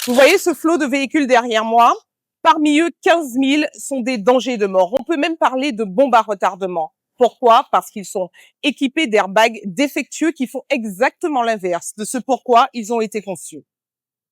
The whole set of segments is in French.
Vous voyez ce flot de véhicules derrière moi? Parmi eux, 15 000 sont des dangers de mort. On peut même parler de bombes à retardement. Pourquoi? Parce qu'ils sont équipés d'airbags défectueux qui font exactement l'inverse de ce pourquoi ils ont été conçus.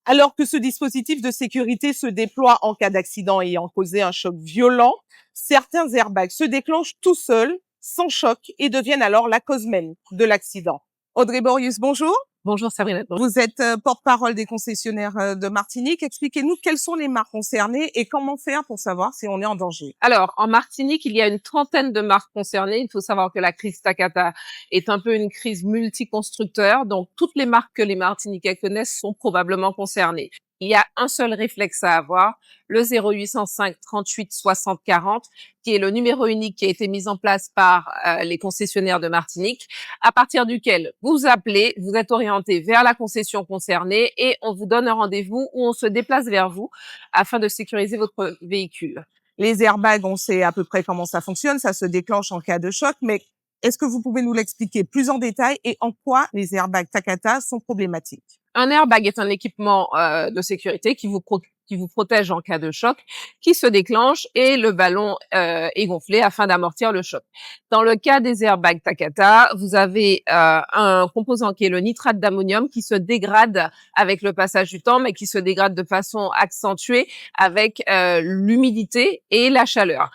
Alors que ce dispositif de sécurité se déploie en cas d'accident ayant causé un choc violent, certains airbags se déclenchent tout seuls, sans choc, et deviennent alors la cause même de l'accident. Audrey Borius, bonjour. Bonjour Sabrina. Vous êtes porte-parole des concessionnaires de Martinique. Expliquez-nous quelles sont les marques concernées et comment faire pour savoir si on est en danger. Alors, en Martinique, il y a une trentaine de marques concernées. Il faut savoir que la crise Takata est un peu une crise multi-constructeur. Donc, toutes les marques que les Martiniquais connaissent sont probablement concernées. Il y a un seul réflexe à avoir, le 0805 38 60 40, qui est le numéro unique qui a été mis en place par les concessionnaires de Martinique, à partir duquel vous appelez, vous êtes orienté vers la concession concernée et on vous donne un rendez-vous où on se déplace vers vous afin de sécuriser votre véhicule. Les airbags, on sait à peu près comment ça fonctionne, ça se déclenche en cas de choc, mais est-ce que vous pouvez nous l'expliquer plus en détail et en quoi les airbags Takata sont problématiques? Un airbag est un équipement de sécurité qui vous protège en cas de choc, qui se déclenche et le ballon est gonflé afin d'amortir le choc. Dans le cas des airbags Takata, vous avez un composant qui est le nitrate d'ammonium qui se dégrade avec le passage du temps, mais qui se dégrade de façon accentuée avec l'humidité et la chaleur.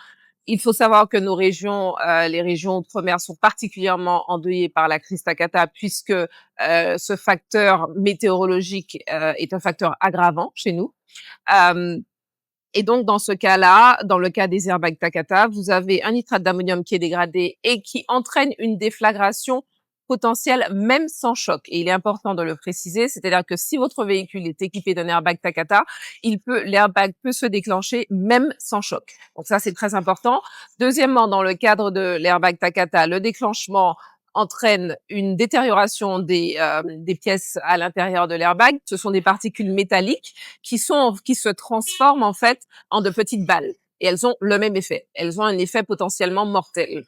Il faut savoir que nos régions, les régions outre-mer, sont particulièrement endeuillées par la crise Takata puisque ce facteur météorologique est un facteur aggravant chez nous. Et donc, dans ce cas-là, dans le cas des airbags Takata, vous avez un nitrate d'ammonium qui est dégradé et qui entraîne une déflagration potentielle même sans choc. Et il est important de le préciser, c'est-à-dire que si votre véhicule est équipé d'un airbag Takata, l'airbag peut se déclencher même sans choc. Donc ça, c'est très important. Deuxièmement, dans le cadre de l'airbag Takata, le déclenchement entraîne une détérioration des pièces à l'intérieur de l'airbag. Ce sont des particules métalliques qui se transforment en fait en de petites balles. Et elles ont le même effet. Elles ont un effet potentiellement mortel.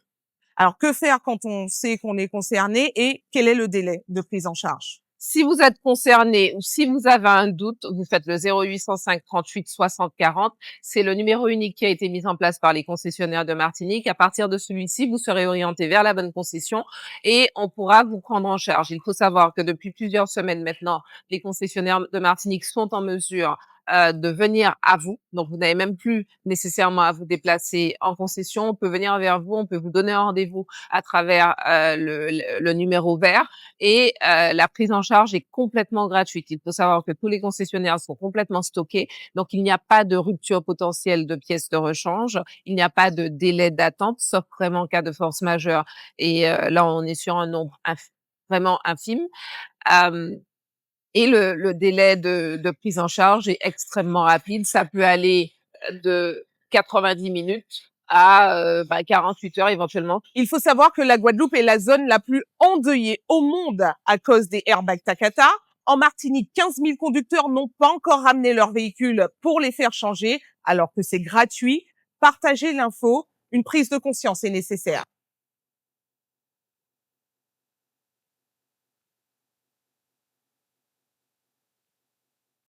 Alors, que faire quand on sait qu'on est concerné et quel est le délai de prise en charge? Si vous êtes concerné ou si vous avez un doute, vous faites le 0805 38 60 40. C'est le numéro unique qui a été mis en place par les concessionnaires de Martinique. À partir de celui-ci, vous serez orienté vers la bonne concession et on pourra vous prendre en charge. Il faut savoir que depuis plusieurs semaines maintenant, les concessionnaires de Martinique sont en mesure de venir à vous. Donc, vous n'avez même plus nécessairement à vous déplacer en concession. On peut venir vers vous, on peut vous donner un rendez-vous à travers le numéro vert et la prise en charge est complètement gratuite. Il faut savoir que tous les concessionnaires sont complètement stockés. Donc, il n'y a pas de rupture potentielle de pièces de rechange. Il n'y a pas de délai d'attente, sauf vraiment en cas de force majeure. Et là, on est sur un nombre vraiment infime. Et le délai de prise en charge est extrêmement rapide. Ça peut aller de 90 minutes à 48 heures éventuellement. Il faut savoir que la Guadeloupe est la zone la plus endeuillée au monde à cause des airbags Takata. En Martinique, 15 000 conducteurs n'ont pas encore ramené leurs véhicules pour les faire changer, alors que c'est gratuit. Partagez l'info, une prise de conscience est nécessaire.